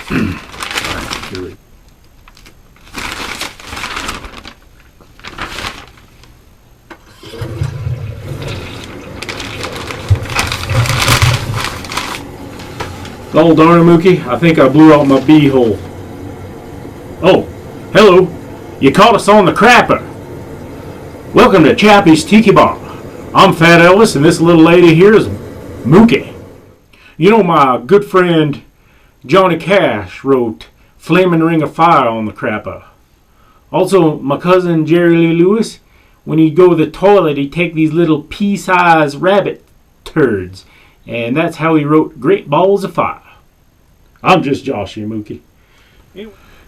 Here we Oh, darn it, Mookie. I think I blew out my beehole. Oh, hello. You caught us on the crapper. Welcome to Chappy's Tiki Bar. I'm Fat Elvis, and this little lady here is Mookie. You know, my good friend Johnny Cash wrote Flaming Ring of Fire on the crapper. Also, my cousin Jerry Lee Lewis, when he'd go to the toilet, he'd take these little pea-sized rabbit turds, and that's how he wrote Great Balls of Fire. I'm just joshing you, Mookie.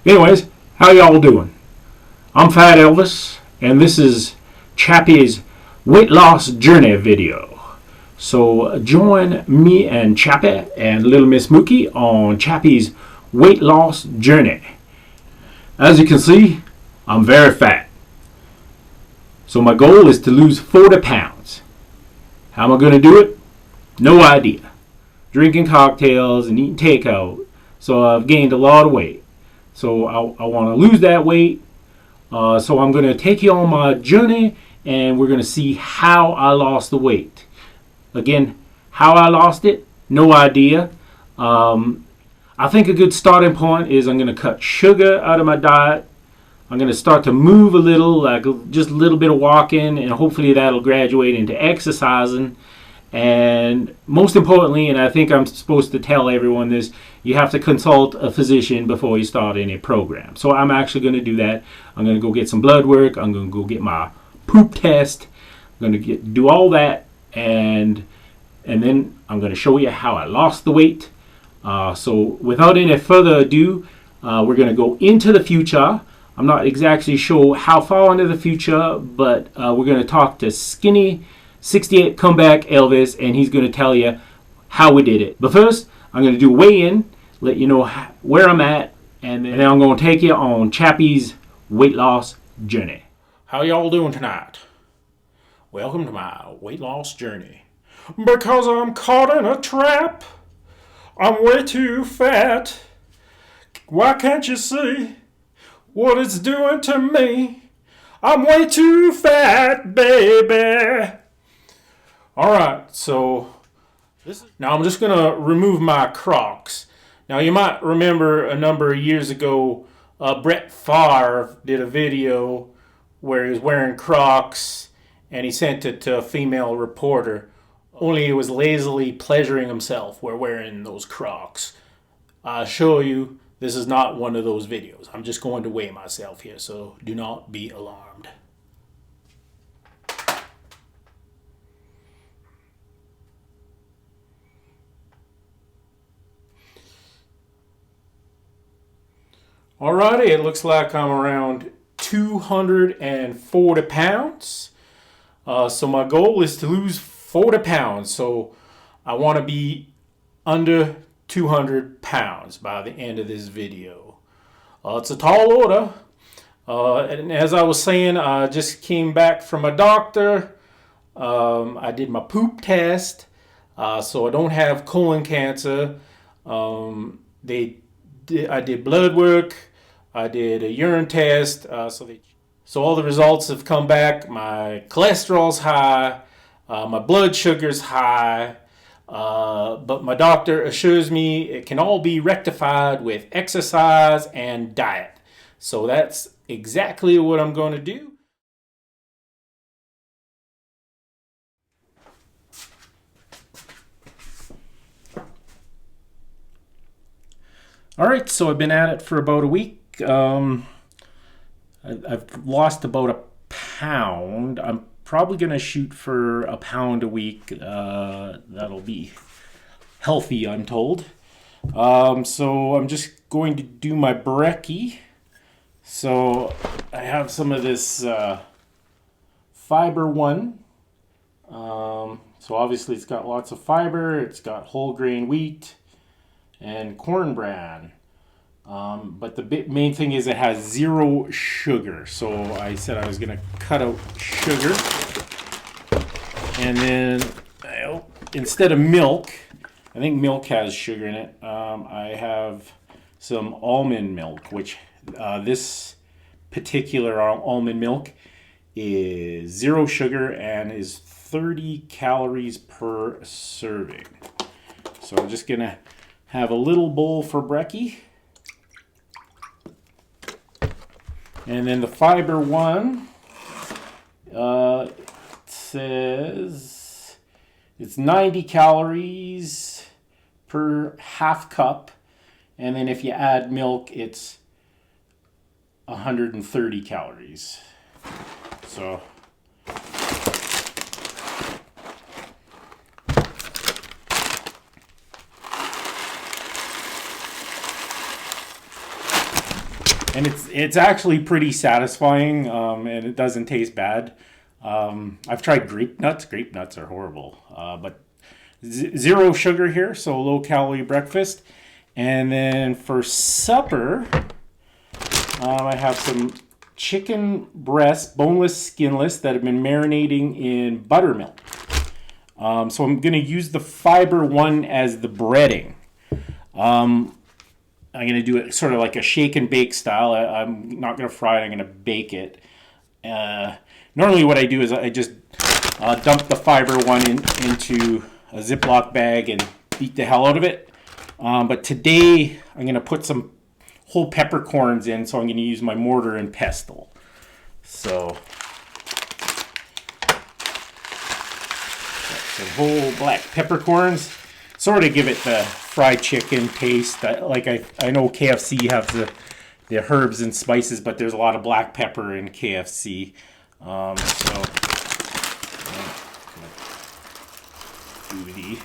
Anyways, how y'all doing? I'm Fat Elvis, and this is Chappy's weight loss journey video. So join me and Chappy and little Miss Mookie on Chappy's weight loss journey. As you can see, I'm very fat. So my goal is to lose 40 pounds. How am I going to do it? No idea. Drinking cocktails and eating takeout. So I've gained a lot of weight. So I want to lose that weight. So I'm going to take you on my journey, and we're going to see how I lost the weight. Again, how I lost it, no idea. I think a good starting point is I'm going to cut sugar out of my diet. I'm going to start to move a little, like just a little bit of walking, and hopefully that'll graduate into exercising. And most importantly, and I think I'm supposed to tell everyone this, you have to consult a physician before you start any program. So I'm actually going to do that. I'm going to go get some blood work. I'm going to go get my poop test. I'm going to do all that, and then I'm going to show you how I lost the weight. So without any further ado, we're going to go into the future. I'm not exactly sure how far into the future, but we're going to talk to Skinny 68 Comeback Elvis, and he's going to tell you how we did it. But first, I'm going to do a weigh-in, let you know where I'm at, and then I'm going to take you on Chappy's weight loss journey. How y'all doing tonight? Welcome to my weight loss journey. Because I'm caught in a trap. I'm way too fat. Why can't you see what it's doing to me? I'm way too fat, baby. Alright, so now I'm just going to remove my Crocs. Now you might remember a number of years ago, Brett Favre did a video where he was wearing Crocs, and he sent it to a female reporter. Only he was lazily pleasuring himself while wearing those Crocs. I assure you, this is not one of those videos. I'm just going to weigh myself here, so do not be alarmed. Alrighty, it looks like I'm around 240 pounds. So my goal is to lose 40 pounds. So I want to be under 200 pounds by the end of this video. It's a tall order. And as I was saying, I just came back from a doctor. I did my poop test. So I don't have colon cancer. I did blood work. I did a urine test. So all the results have come back. My cholesterol's high. My blood sugar's high. But my doctor assures me it can all be rectified with exercise and diet. So that's exactly what I'm going to do. Alright, so I've been at it for about a week. I've lost about a pound. I'm probably going to shoot for a pound a week. That'll be healthy, I'm told. So I'm just going to do my brekkie. So I have some of this Fiber One. So obviously it's got lots of fiber. It's got whole grain wheat and corn bran. But the main thing is it has 0 sugar. So I said I was going to cut out sugar. And then instead of milk, I think milk has sugar in it. I have some almond milk, which this particular almond milk is 0 sugar and is 30 calories per serving. So I'm just gonna have a little bowl for brekkie. And then the fiber one, it says it's 90 calories per half cup. And then if you add milk, it's 130 calories. So and it's actually pretty satisfying, and it doesn't taste bad. I've tried grape nuts. Grape nuts are horrible, but 0 sugar here, so low calorie breakfast. And then for supper, I have some chicken breasts, boneless, skinless, that have been marinating in buttermilk. So I'm going to use the fiber one as the breading. I'm going to do it sort of like a shake and bake style. I'm not going to fry it. I'm going to bake it. Normally what I do is I just dump the fiber one into a Ziploc bag and beat the hell out of it. But today I'm going to put some whole peppercorns in, so I'm going to use my mortar and pestle. So some whole black peppercorns, sort of give it the fried chicken taste. Like I know KFC have the herbs and spices, but there's a lot of black pepper in KFC. So do the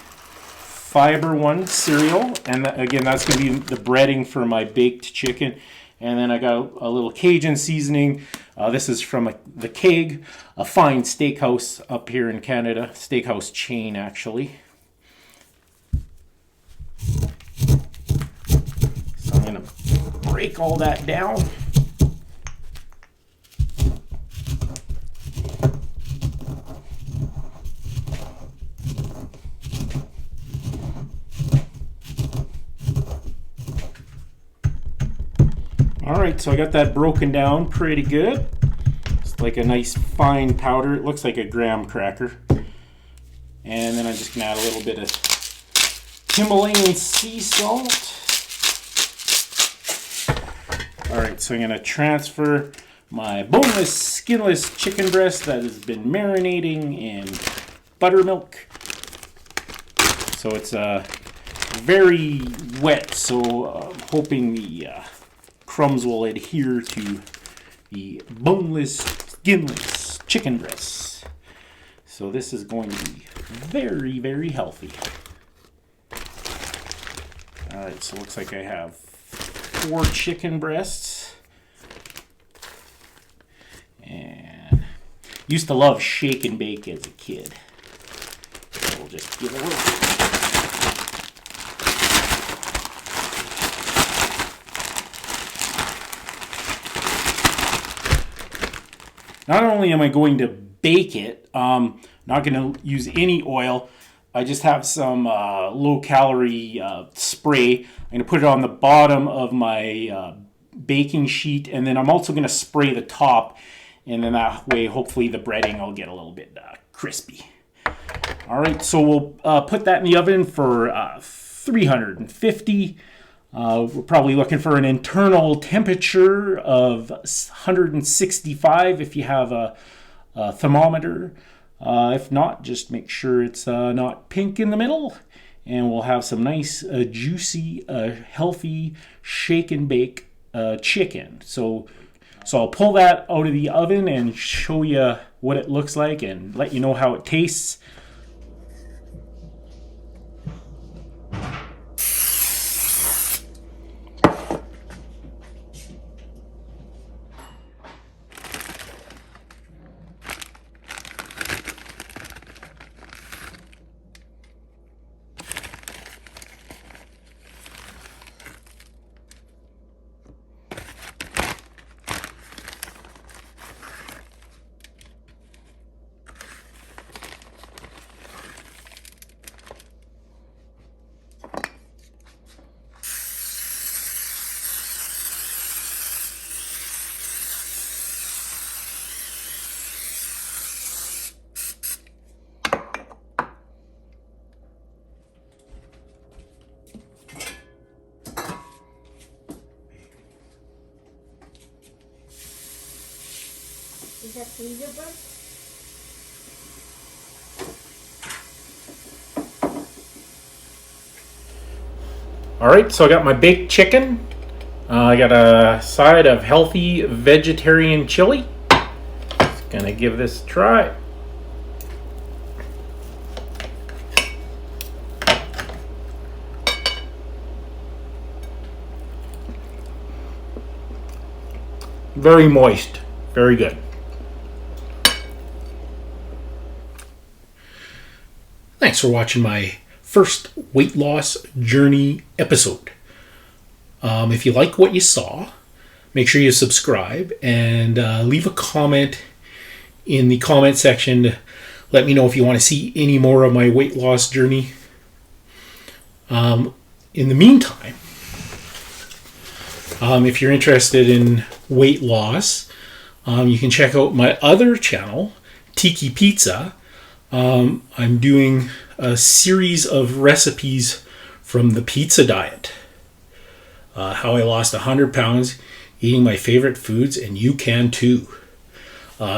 fiber one cereal, and again that's going to be the breading for my baked chicken. And then I got a little Cajun seasoning. This is from the Keg, a fine steakhouse up here in Canada, steakhouse chain actually. So I'm going to break all that down. Alright, so I got that broken down pretty good. It's like a nice fine powder. It looks like a graham cracker. And then I'm just going to add a little bit of Himalayan sea salt. Alright, so I'm going to transfer my boneless, skinless chicken breast that has been marinating in buttermilk. So it's very wet, so I'm hoping the crumbs will adhere to the boneless, skinless chicken breasts. So this is going to be very, very healthy. Alright, so it looks like I have 4 chicken breasts. And used to love shake and bake as a kid. So we'll just give it a little. Not only am I going to bake it, not going to use any oil. I just have some low-calorie spray. I'm going to put it on the bottom of my baking sheet, and then I'm also going to spray the top, and then that way, hopefully, the breading will get a little bit crispy. All right, so we'll put that in the oven for 350. We're probably looking for an internal temperature of 165 if you have a thermometer. If not, just make sure it's not pink in the middle. And we'll have some nice, juicy, healthy shake and bake chicken. So I'll pull that out of the oven and show you what it looks like and let you know how it tastes. Is that freezer burnt? Alright, so I got my baked chicken. I got a side of healthy vegetarian chili. Just gonna give this a try. Very moist. Very good. Thanks for watching my first weight loss journey episode. If you like what you saw, make sure you subscribe and leave a comment in the comment section to let me know if you want to see any more of my weight loss journey. In the meantime, if you're interested in weight loss, you can check out my other channel, Tiki Pizza. I'm doing a series of recipes from the pizza diet. How I lost 100 pounds eating my favorite foods, and you can too.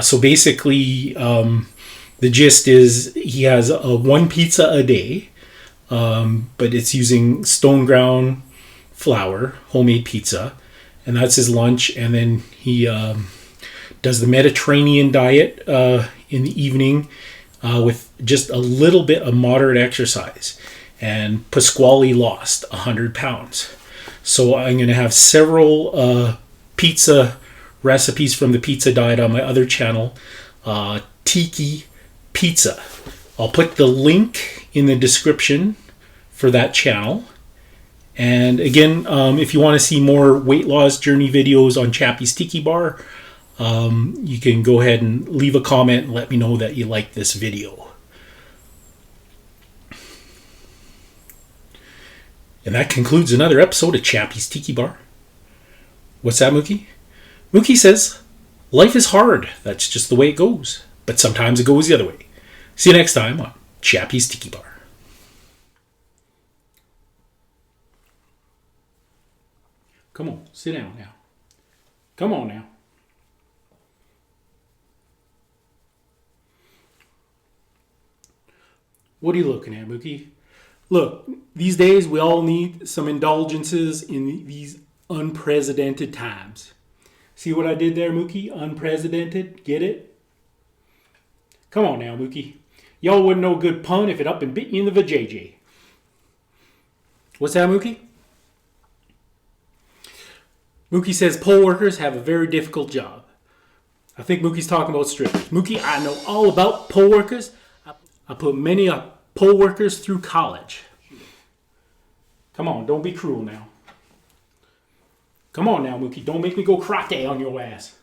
So basically, the gist is he has one pizza a day, but it's using stone ground flour, homemade pizza, and that's his lunch. And then he does the Mediterranean diet in the evening with just a little bit of moderate exercise. And Pasquale lost 100 pounds. So I'm going to have several pizza recipes from the pizza diet on my other channel, Tiki Pizza. I'll put the link in the description for that channel. And again, if you want to see more weight loss journey videos on Chappy's Tiki Bar, you can go ahead and leave a comment and let me know that you like this video. And that concludes another episode of Chappy's Tiki Bar. What's that, Mookie? Mookie says, life is hard. That's just the way it goes. But sometimes it goes the other way. See you next time on Chappy's Tiki Bar. Come on, sit down now. Come on now. What are you looking at, Mookie? Look, these days we all need some indulgences in these unprecedented times. See what I did there, Mookie? Unprecedented, get it? Come on now, Mookie. Y'all wouldn't know a good pun if it up and bit you in the vajayjay. What's that, Mookie? Mookie says poll workers have a very difficult job. I think Mookie's talking about strippers. Mookie, I know all about poll workers. I put many poll workers through college. Come on, don't be cruel now. Come on now, Mookie. Don't make me go karate on your ass.